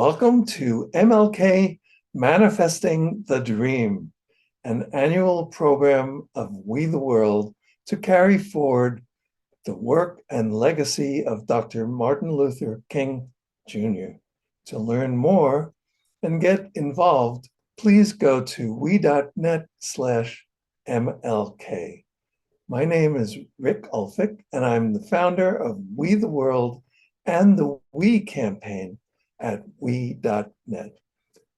Welcome to MLK Manifesting the Dream, an annual program of We the World to carry forward the work and legacy of Dr. Martin Luther King Jr. To learn more and get involved, please go to we.net/MLK. My name is Rick Ulfik, and I'm the founder of We the World and the We campaign at we.net.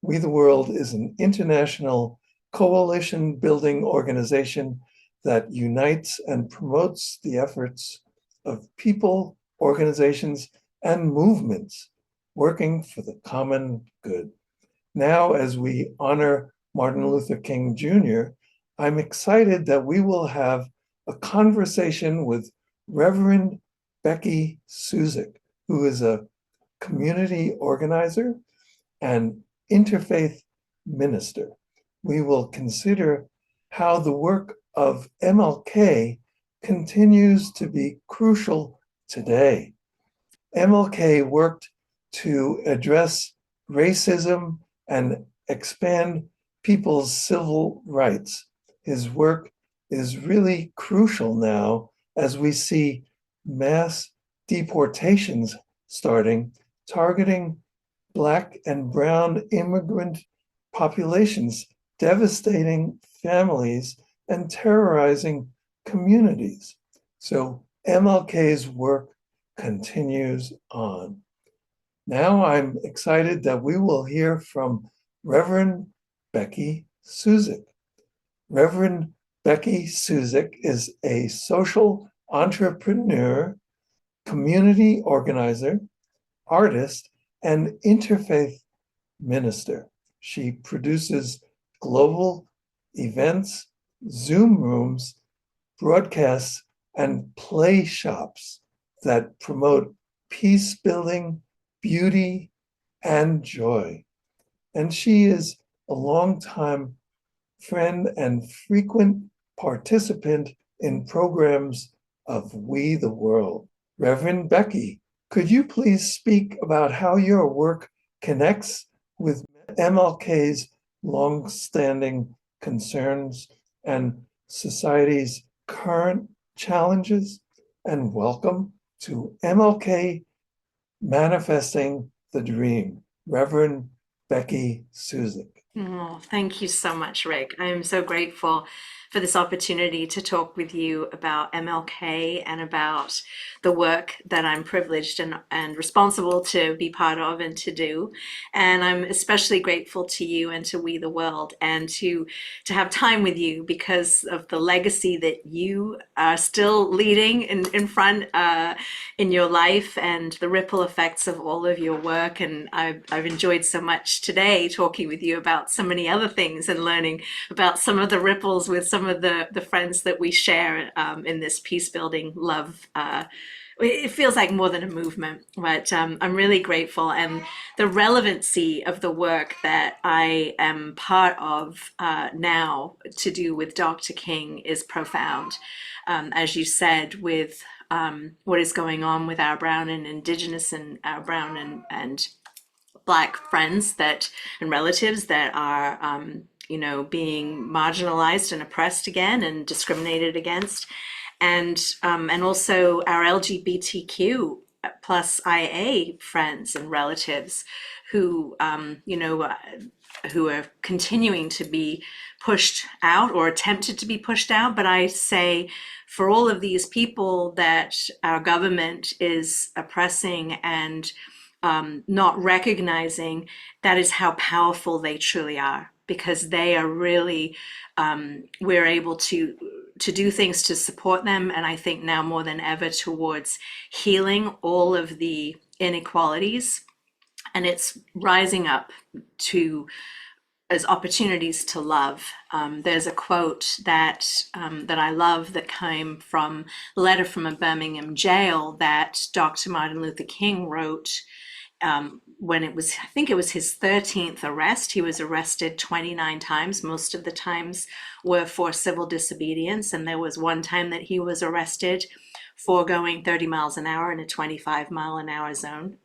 We the World is an international coalition building organization that unites and promotes the efforts of people, organizations, and movements working for the common good. Now, as we honor Martin Luther King Jr., I'm excited that we will have a conversation with Reverend Becky Suzik, who is a community organizer and interfaith minister. We will consider how the work of MLK continues to be crucial today. MLK worked to address racism and expand people's civil rights. His work is really crucial now as we see mass deportations starting, targeting Black and Brown immigrant populations, devastating families, and terrorizing communities. So MLK's work continues on. Now I'm excited that we will hear from Reverend Becky Suzik. Reverend Becky Suzik is a social entrepreneur, community organizer, artist, and interfaith minister. She produces global events, Zoom rooms, broadcasts, and play shops that promote peace building, beauty, and joy. And she is a longtime friend and frequent participant in programs of We the World. Reverend Becky, could you please speak about how your work connects with MLK's long-standing concerns and society's current challenges? And welcome to MLK Manifesting the Dream, Reverend Becky Suzik. Oh, thank you so much, Rick. I am so grateful for this opportunity to talk with you about MLK and about the work that I'm privileged and responsible to be part of and to do. And I'm especially grateful to you and to We the World and to have time with you because of the legacy that you are still leading in front in your life and the ripple effects of all of your work. And I've enjoyed so much today talking with you about so many other things and learning about some of the ripples with some of the friends that we share in this peace building love. It feels like more than a movement, but I'm really grateful. And the relevancy of the work that I am part of now to do with Dr. King is profound. As you said, with what is going on with our brown and indigenous and our brown and Black friends and relatives that are being marginalized and oppressed again and discriminated against, and also our LGBTQ plus IA friends and relatives who who are continuing to be pushed out or attempted to be pushed out. But I say for all of these people that our government is oppressing and not recognizing, that is how powerful they truly are, because they are really, we're able to do things to support them. And I think now more than ever towards healing all of the inequalities. And it's rising up to as opportunities to love. There's a quote that I love that came from a letter from a Birmingham jail that Dr. Martin Luther King wrote when I think it was his 13th arrest. He was arrested 29 times. Most of the times were for civil disobedience. And there was one time that he was arrested for going 30 miles an hour in a 25-mile-an-hour zone.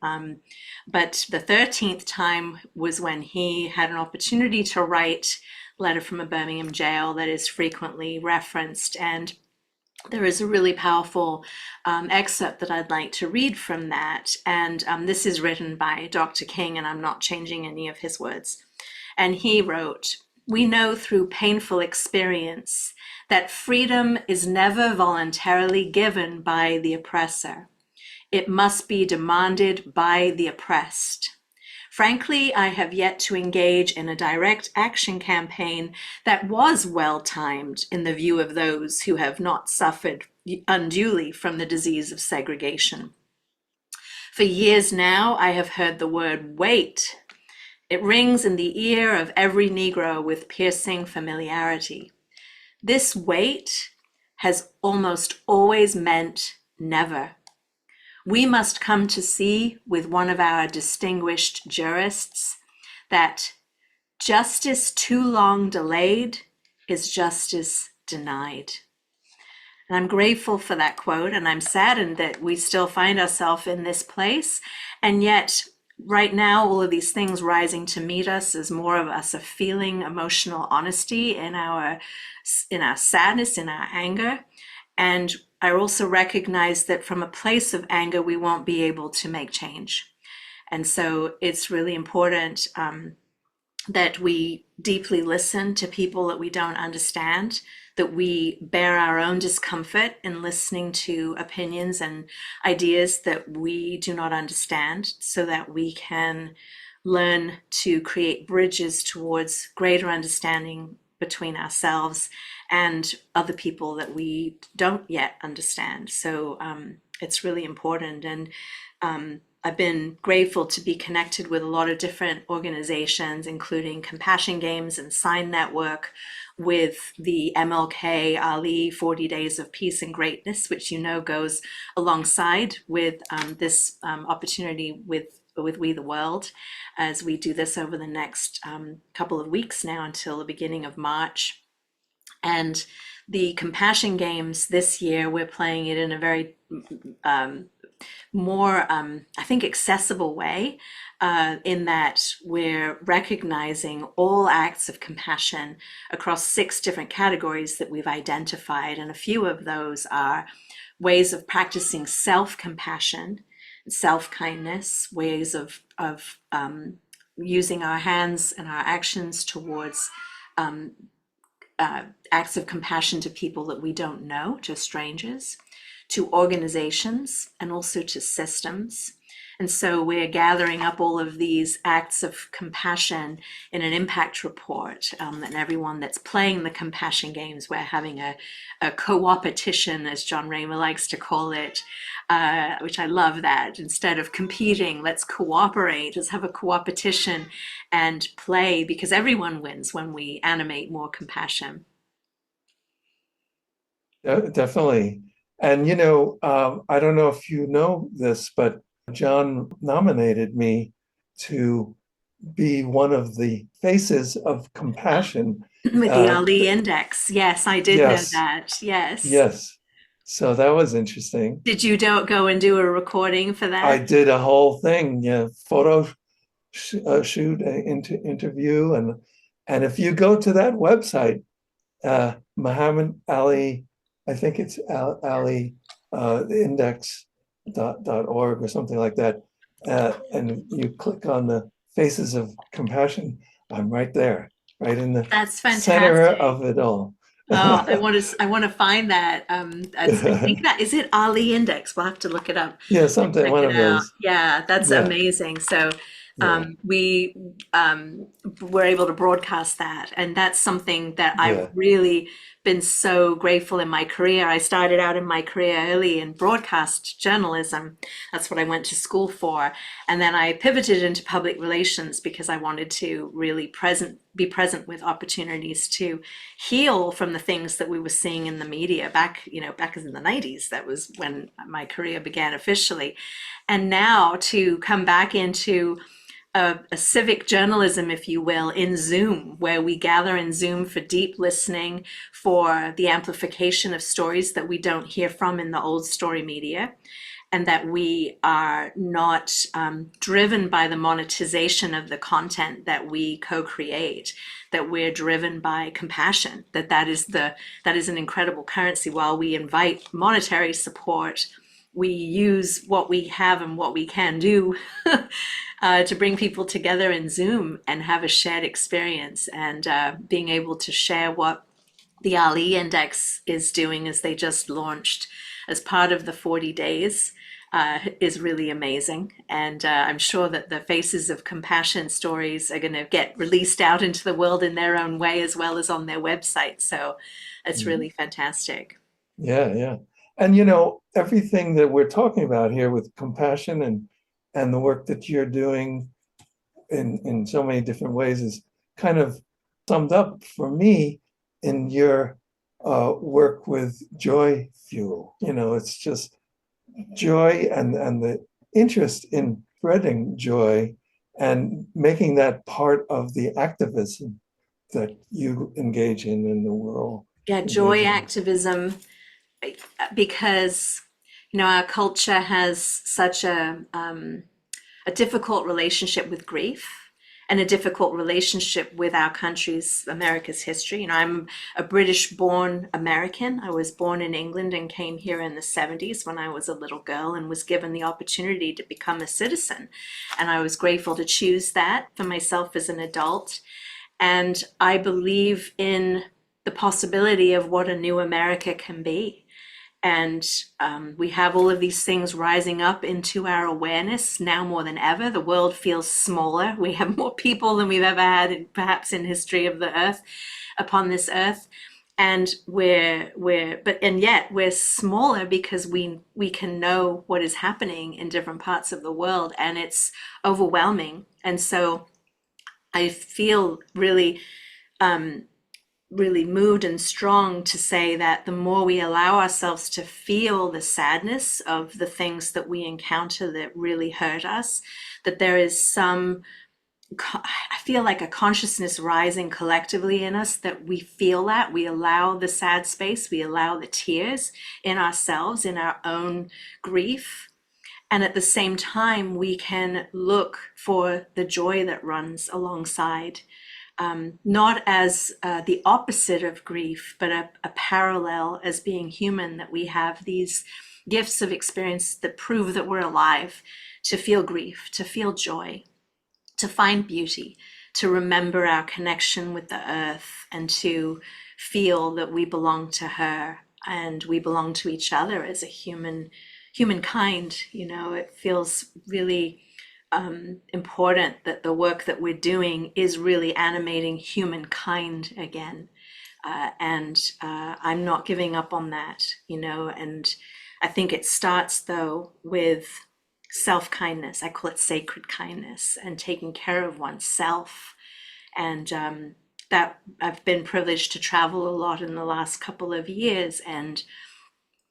But the 13th time was when he had an opportunity to write Letter from a Birmingham Jail that is frequently referenced. And there is a really powerful excerpt that I'd like to read from that. And this is written by Dr. King, and I'm not changing any of his words. And he wrote, "We know through painful experience that freedom is never voluntarily given by the oppressor. It must be demanded by the oppressed. Frankly, I have yet to engage in a direct action campaign that was well-timed in the view of those who have not suffered unduly from the disease of segregation. For years now, I have heard the word wait. It rings in the ear of every Negro with piercing familiarity. This wait has almost always meant never. We must come to see with one of our distinguished jurists that justice too long delayed is justice denied." And I'm grateful for that quote, and I'm saddened that we still find ourselves in this place. And yet, right now, all of these things rising to meet us is more of us a feeling emotional honesty in our sadness, in our anger. And I also recognize that from a place of anger, we won't be able to make change. And so it's really important that we deeply listen to people that we don't understand, that we bear our own discomfort in listening to opinions and ideas that we do not understand, so that we can learn to create bridges towards greater understanding between ourselves and other people that we don't yet understand. So it's really important. And I've been grateful to be connected with a lot of different organizations, including Compassion Games and Sign Network, with the MLK Ali 40 Days of Peace and Greatness, which goes alongside with this opportunity with We the World, as we do this over the next couple of weeks now until the beginning of March. And the Compassion Games this year, we're playing it in a very more, I think, accessible way, in that we're recognizing all acts of compassion across 6 different categories that we've identified. And a few of those are ways of practicing self-compassion, self-kindness, ways of using our hands and our actions towards acts of compassion to people that we don't know, to strangers, to organizations, and also to systems. And so we're gathering up all of these acts of compassion in an impact report, and everyone that's playing the Compassion Games, we're having a co-opetition, as John Raymer likes to call it, which I love that. Instead of competing, let's cooperate, let's have a co-opetition and play, because everyone wins when we animate more compassion. Definitely. And, I don't know if you know this, but John nominated me to be one of the faces of compassion. With the Ali Index. Yes, I did know Yes, that. Yes. yes. So that was interesting. Did you go and do a recording for I that? did a whole thing, photo shoot, interview, and if you go to that website, Muhammad Ali, I think it's Ali index.org or something like that, and you click on the Faces of Compassion, I'm right there, right in the That's center fantastic. of it all. Oh, I want to find that. I think that is it Ali Index. We'll have to look it up Yeah, and something, check one it of out. those. Yeah, that's Yeah, amazing. So yeah, we were able to broadcast that, and that's something that I've yeah. really been so grateful in my career. I started out in my career early in broadcast journalism. That's what I went to school for. And then I pivoted into public relations because I wanted to really be present with opportunities to heal from the things that we were seeing in the media back in the 90s. That was when my career began officially. And now to come back into a civic journalism, if you will, in Zoom, where we gather in Zoom for deep listening, for the amplification of stories that we don't hear from in the old story media, and that we are not driven by the monetization of the content that we co-create, that we're driven by compassion, that is an incredible currency. While we invite monetary support, we use what we have and what we can do to bring people together in Zoom and have a shared experience, and being able to share what the Ali Index is doing, as they just launched as part of the 40 days, is really amazing. And I'm sure that the Faces of Compassion stories are going to get released out into the world in their own way, as well as on their website. So it's really fantastic. Yeah, yeah. And everything that we're talking about here with compassion and the work that you're doing in so many different ways is kind of summed up for me in your work with Joy Fuel. It's just joy and the interest in spreading joy and making that part of the activism that you engage in the world. Yeah, joy activism, because our culture has such a difficult relationship with grief, and a difficult relationship with our country's, America's history. I'm a British born American. I was born in England and came here in the 70s when I was a little girl, and was given the opportunity to become a citizen. And I was grateful to choose that for myself as an adult. And I believe in the possibility of what a new America can be. And we have all of these things rising up into our awareness now more than ever. The world feels smaller. We have more people than we've ever had, perhaps in history of the earth, upon this earth. And yet we're smaller because we can know what is happening in different parts of the world, and it's overwhelming. And so I feel really really moved and strong to say that the more we allow ourselves to feel the sadness of the things that we encounter that really hurt us, that there is I feel like a consciousness rising collectively in us, that we feel that we allow the sad space, we allow the tears in ourselves, in our own grief. And at the same time, we can look for the joy that runs alongside. Not as the opposite of grief, but a parallel as being human, that we have these gifts of experience that prove that we're alive, to feel grief, to feel joy, to find beauty, to remember our connection with the earth, and to feel that we belong to her and we belong to each other as a humankind. It feels really important that the work that we're doing is really animating humankind again. And I'm not giving up on that, and I think it starts though with self-kindness. I call it sacred kindness, and taking care of oneself. And that I've been privileged to travel a lot in the last couple of years. And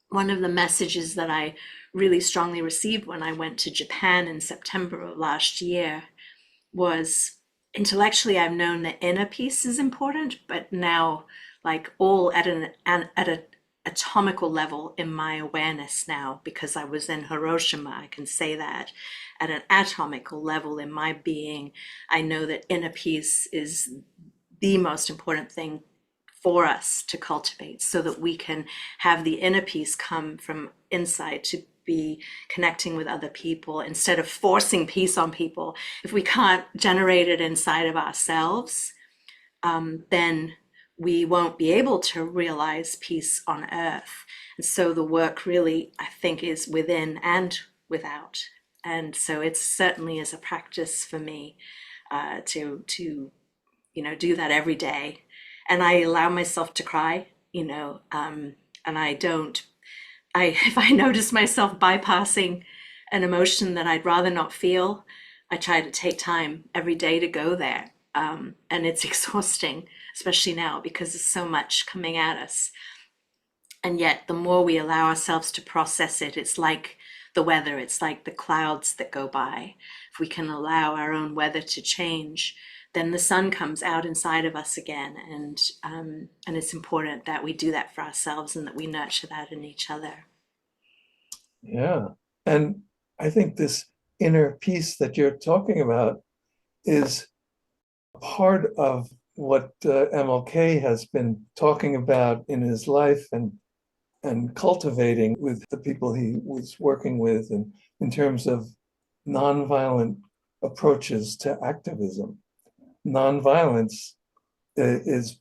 one of the messages that I really strongly received when I went to Japan in September of last year was, intellectually I've known that inner peace is important, but now, like, all at an atomical level in my awareness now, because I was in Hiroshima, I can say that at an atomical level in my being, I know that inner peace is the most important thing for us to cultivate, so that we can have the inner peace come from inside, to be connecting with other people instead of forcing peace on people. If we can't generate it inside of ourselves, then we won't be able to realize peace on earth. And so the work really, I think, is within and without. And so it certainly is a practice for me to do that every day. And I allow myself to cry, and I don't, if I notice myself bypassing an emotion that I'd rather not feel, I try to take time every day to go there. And it's exhausting, especially now, because there's so much coming at us. And yet, the more we allow ourselves to process it, it's like the weather. It's like the clouds that go by. If we can allow our own weather to change, then the sun comes out inside of us again. And it's important that we do that for ourselves and that we nurture that in each other. Yeah. And I think this inner peace that you're talking about is part of what MLK has been talking about in his life and cultivating with the people he was working with, and in terms of nonviolent approaches to activism. Nonviolence is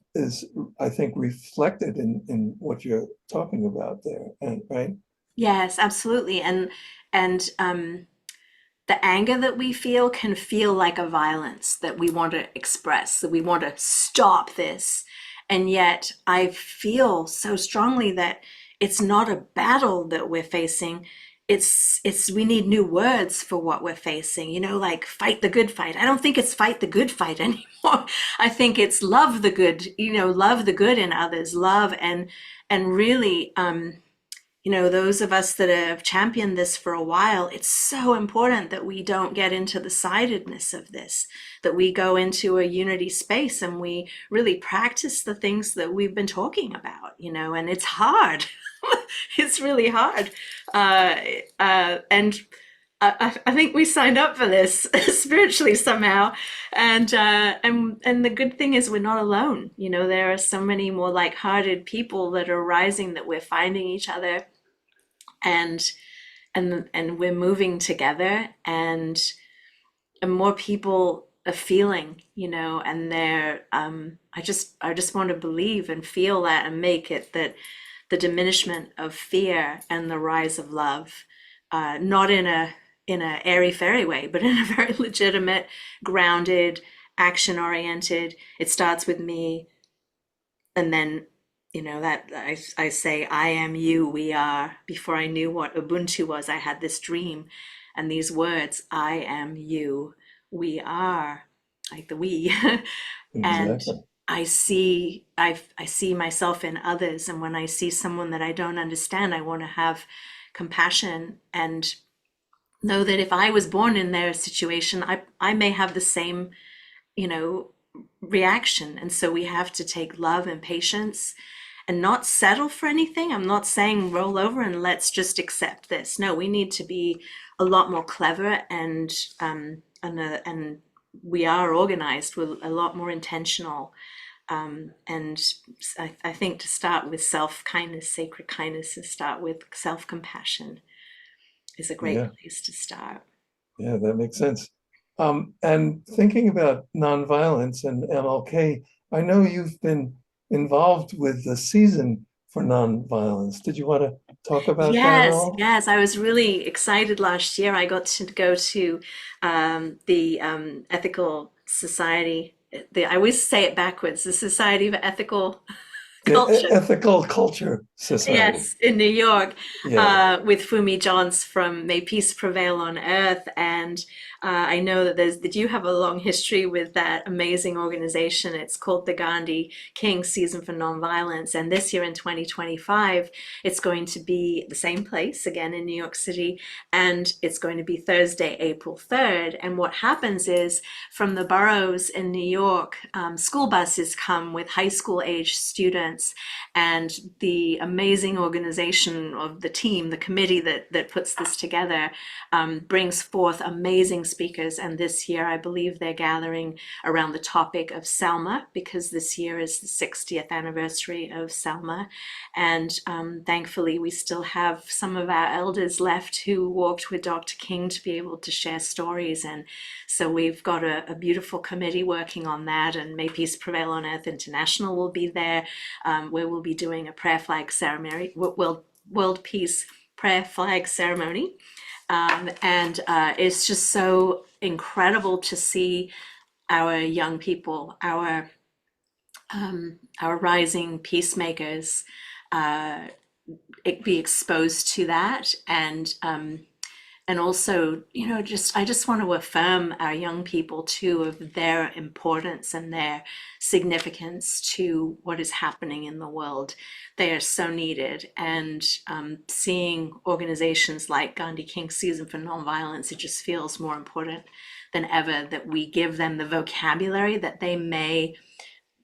I think reflected in what you're talking about there, and right? Yes, absolutely. And the anger that we feel can feel like a violence that we want to express, that we want to stop this. And yet I feel so strongly that it's not a battle that we're facing. It's we need new words for what we're facing, like fight the good fight. I don't think it's fight the good fight anymore. I think it's love the good, love the good in others, love and really those of us that have championed this for a while, it's so important that we don't get into the sidedness of this, that we go into a unity space and we really practice the things that we've been talking about, and it's hard. It's really hard. And I think we signed up for this spiritually somehow, and the good thing is we're not alone. There are so many more like-hearted people that are rising, that we're finding each other, and and we're moving together, and more people are feeling, and they're I just want to believe and feel that and make it that the diminishment of fear and the rise of love, not in a airy fairy way, but in a very legitimate, grounded, action oriented. It starts with me, and then that I say, I am, you, we are. Before I knew what Ubuntu was, I had this dream and these words, I am, you, we are, like the we. And Exactly. I see myself in others, and when I see someone that I don't understand, I want to have compassion and know that if I was born in their situation, I may have the same, you know, reaction. And so we have to take love and patience and not settle for anything. I'm not saying roll over and let's just accept this. No, we need to be a lot more clever, and we are organized. We're a lot more intentional. And I think to start with self-kindness, sacred kindness, and start with self-compassion is a great Yeah, place to start. yeah, that makes sense. And thinking about nonviolence and MLK, I know you've been involved with the season for nonviolence. Did you want to talk about that at Yes, all? yes. I was really excited last year. I got to go to the Ethical Society. I always say it backwards, the Society of Ethical The Culture. Ethical Culture Society. Yes, in New York, Yeah. with Fumi Johns from May Peace Prevail on Earth. And I know that you have a long history with that amazing organization. It's called the Gandhi King Season for Nonviolence. And this year in 2025, it's going to be the same place again in New York City. And it's going to be Thursday, April 3rd. And what happens is, from the boroughs in New York, school buses come with high school age students, and the amazing organization of the team, the committee that puts this together, brings forth amazing speakers. And this year, I believe they're gathering around the topic of Selma, because this year is the 60th anniversary of Selma. And thankfully, we still have some of our elders left who walked with Dr. King to be able to share stories. And so we've got a beautiful committee working on that. And May Peace Prevail on Earth International will be there, where we'll be doing a prayer flag ceremony, World Peace prayer flag ceremony. And it's just so incredible to see our young people, our rising peacemakers, be exposed to that, and and also, I just want to affirm our young people too of their importance and their significance to what is happening in the world. They are so needed. And seeing organizations like Gandhi King Season for Nonviolence, it just feels more important than ever that we give them the vocabulary that they may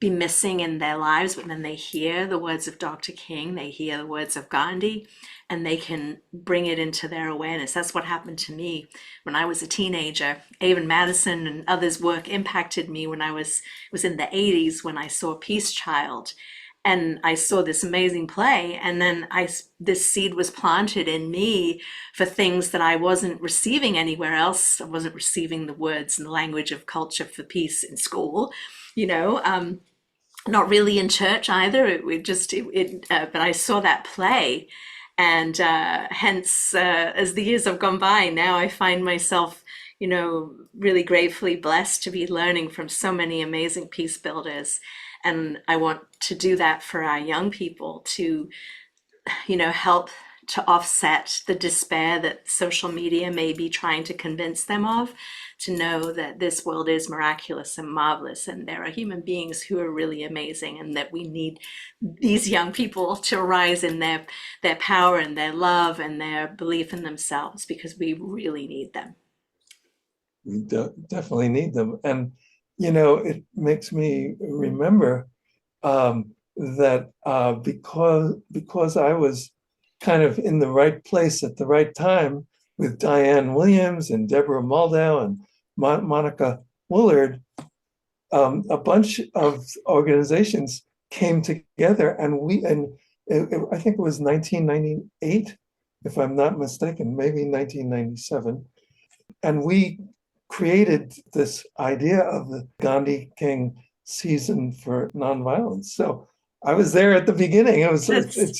be missing in their lives, but then they hear the words of Dr. King, they hear the words of Gandhi, and they can bring it into their awareness. That's what happened to me when I was a teenager. Avon Madison and others' work impacted me when I was in the 80s when I saw Peace Child. And I saw this amazing play, and then this seed was planted in me for things that I wasn't receiving anywhere else. I wasn't receiving the words and the language of culture for peace in school, you know. Not really in church either. But I saw that play, and hence, as the years have gone by, now I find myself, really gratefully blessed to be learning from so many amazing peace builders, and I want to do that for our young people to, help to offset the despair that social media may be trying to convince them of, to know that this world is miraculous and marvelous, and there are human beings who are really amazing, and that we need these young people to rise in their power and their love and their belief in themselves, because we really need them. We definitely need them. And, it makes me remember that because I was kind of in the right place at the right time with Diane Williams and Deborah Moldow and Monica Willard, a bunch of organizations came together, and I think it was 1998, if I'm not mistaken, maybe 1997, and we created this idea of the Gandhi King Season for Nonviolence. So I was there at the beginting. It's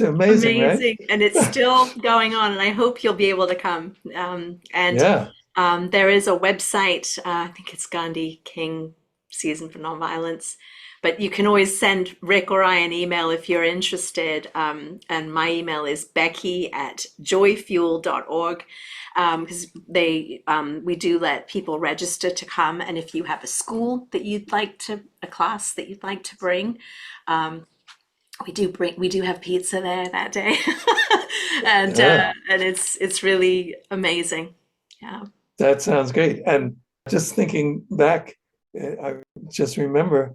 amazing, right? Amazing, and it's still going on, and I hope you'll be able to come. And Yeah. there is a website, I think it's Gandhi King Season for Nonviolence, but you can always send Rick or I an email if you're interested. And my email is becky@joyfuel.org, because we do let people register to come. And if you have a class that you'd like to bring, we do have pizza there that day. and Yeah. and it's really amazing. Yeah. That sounds great. And just thinking back, I just remember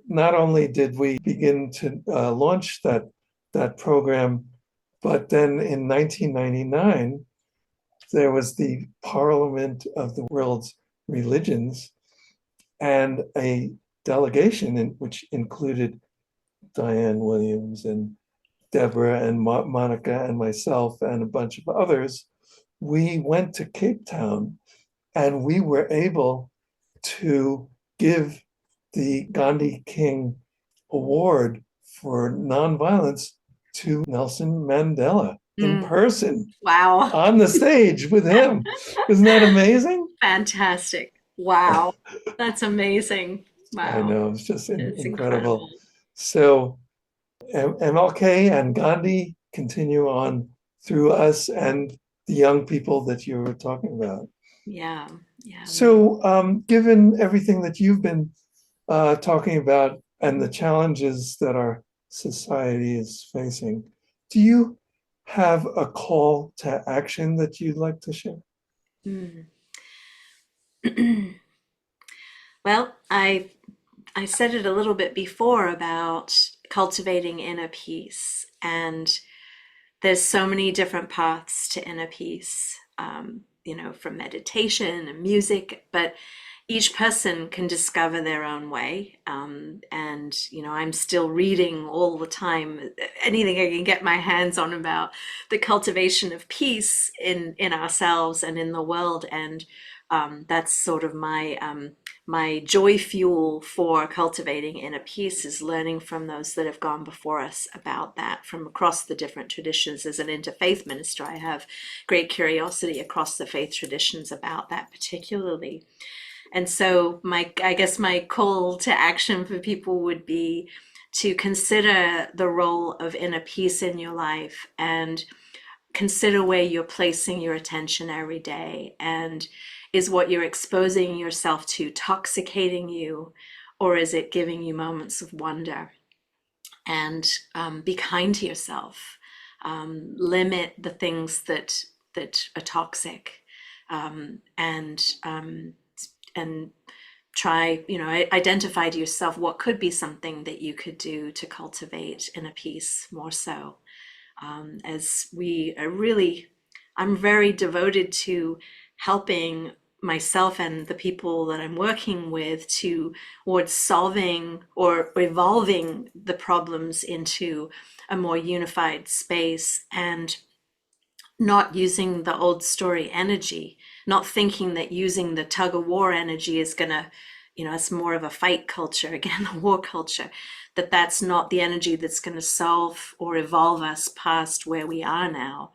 not only did we begin to launch that program, but then in 1999, there was the Parliament of the World's Religions, and a delegation which included Diane Williams and Deborah and Monica and myself and a bunch of others. We went to Cape Town, and we were able to give the Gandhi King Award for Nonviolence to Nelson Mandela in person Wow. on the stage with him. Isn't that amazing? Fantastic. Wow. That's amazing. I Wow. know, it's just It's incredible. incredible. So MLK and Gandhi continue on through us and the young people that you were talking about. Yeah. Yeah. So, given everything that you've been talking about and the challenges that our society is facing, do you have a call to action that you'd like to share? Mm. Well, I said it a little bit before about cultivating inner peace, and there's so many different paths to inner peace, from meditation and music, but each person can discover their own way. And, I'm still reading all the time, anything I can get my hands on about the cultivation of peace in ourselves and in the world. And that's sort of my joy fuel for cultivating inner peace, is learning from those that have gone before us about that from across the different traditions. As an interfaith minister, I have great curiosity across the faith traditions about that particularly. And so I guess my call to action for people would be to consider the role of inner peace in your life, and consider where you're placing your attention every day, and is what you're exposing yourself to toxicating you, or is it giving you moments of wonder? And be kind to yourself. Limit the things that are toxic, and try, identify to yourself what could be something that you could do to cultivate inner peace more so. As we are really, I'm very devoted to helping myself and the people that I'm working with towards solving or evolving the problems into a more unified space, and not using the old story energy, not thinking that using the tug of war energy is gonna, it's more of a fight culture, again, the war culture, that's not the energy that's gonna solve or evolve us past where we are now.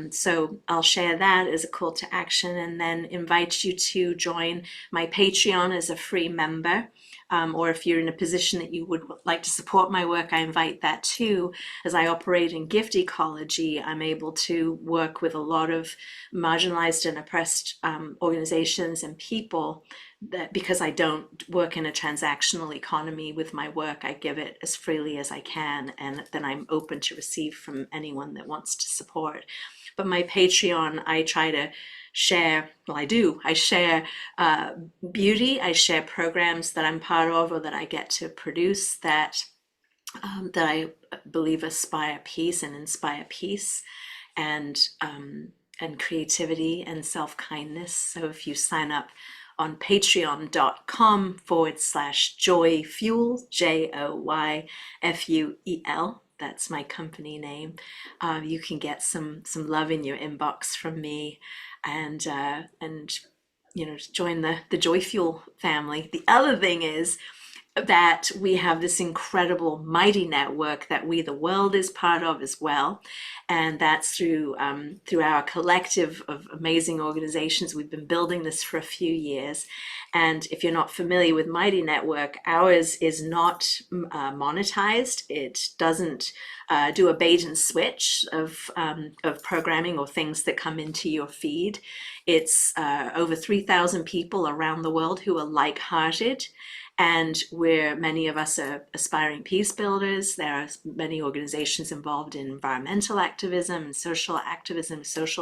So I'll share that as a call to action, and then invite you to join my Patreon as a free member. Or if you're in a position that you would like to support my work, I invite that too. As I operate in gift ecology, I'm able to work with a lot of marginalized and oppressed organizations and people, that because I don't work in a transactional economy with my work, I give it as freely as I can, and then I'm open to receive from anyone that wants to support. But my Patreon, I try to share, well, I share beauty, I share programs that I'm part of or that I get to produce that I believe inspire peace, and creativity and self-kindness. So if you sign up on patreon.com/joyfuel, JOYFUEL, that's my company name, you can get some love in your inbox from me, and join the Joy Fuel family. The other thing is that we have this incredible mighty network that We the World is part of as well, and that's through our collective of amazing organizations. We've been building this for a few years, and if you're not familiar with Mighty Network, ours is not monetized. It doesn't do a bait and switch of programming or things that come into your feed. It's over 3,000 people around the world who are like-hearted, and where many of us are aspiring peace builders. There are many organizations involved in environmental activism, social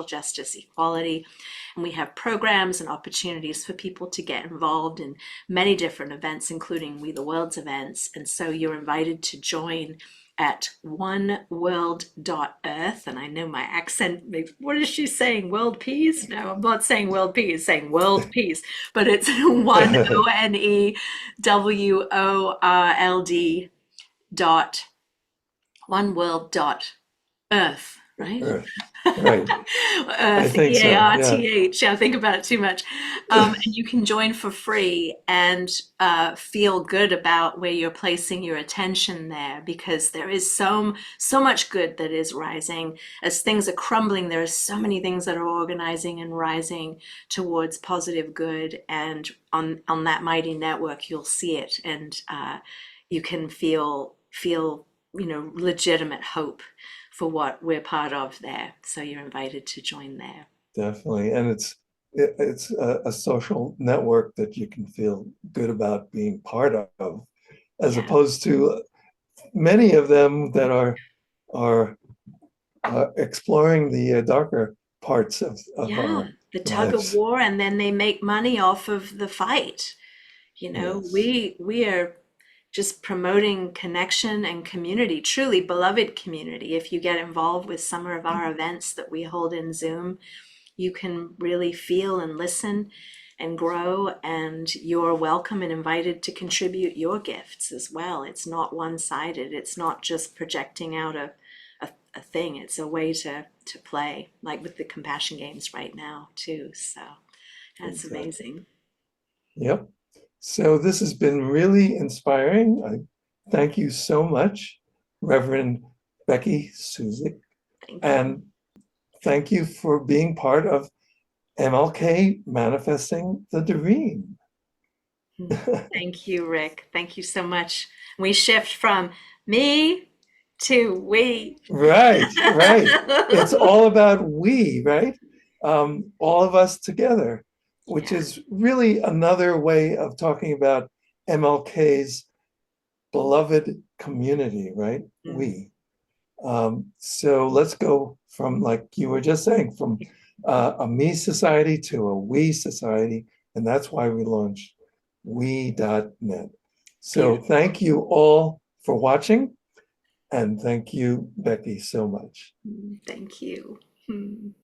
justice, equality. And we have programs and opportunities for people to get involved in many different events, including We the World's events. And so you're invited to join at oneworld.earth. And I know my accent, what is she saying? World peace? No, I'm not saying world peace, saying world peace, but it's ONEWORLD dot oneworld.earth, right? Earth. Right. I Earth, think so. Yeah. EARTH. I think about it too much. And you can join for free and feel good about where you're placing your attention there, because there is so much good that is rising. As things are crumbling, there are so many things that are organizing and rising towards positive good. And on that mighty network, you'll see it, and you can feel legitimate hope for what we're part of there. So you're invited to join there. Definitely. And it's a social network that you can feel good about being part of, as opposed to many of them that are exploring the darker parts of our the tug of lives. war, and then they make money off of the fight. Yes. We are just promoting connection and community, truly beloved community. If you get involved with some of our events that we hold in Zoom, you can really feel and listen and grow, and you're welcome and invited to contribute your gifts as well. It's not one-sided. It's not just projecting out a thing. It's a way to play, like with the compassion games right now too. So that's Exactly. amazing. Yep. So this has been really inspiring. I thank you so much, Reverend Becky Suzik, Thank you. and thank you for being part of MLK Manifesting the Dream. Thank you, Rick. Thank you so much. We shift from me to we. Right, right. It's all about we, right? All of us together, which Yeah. is really another way of talking about MLK's beloved community, right? Mm. We. So let's go from, like you were just saying, from a me society to a we society. And that's why we launched we.net. So Beautiful. thank you all for watching. And thank you, Becky, so much. Thank you.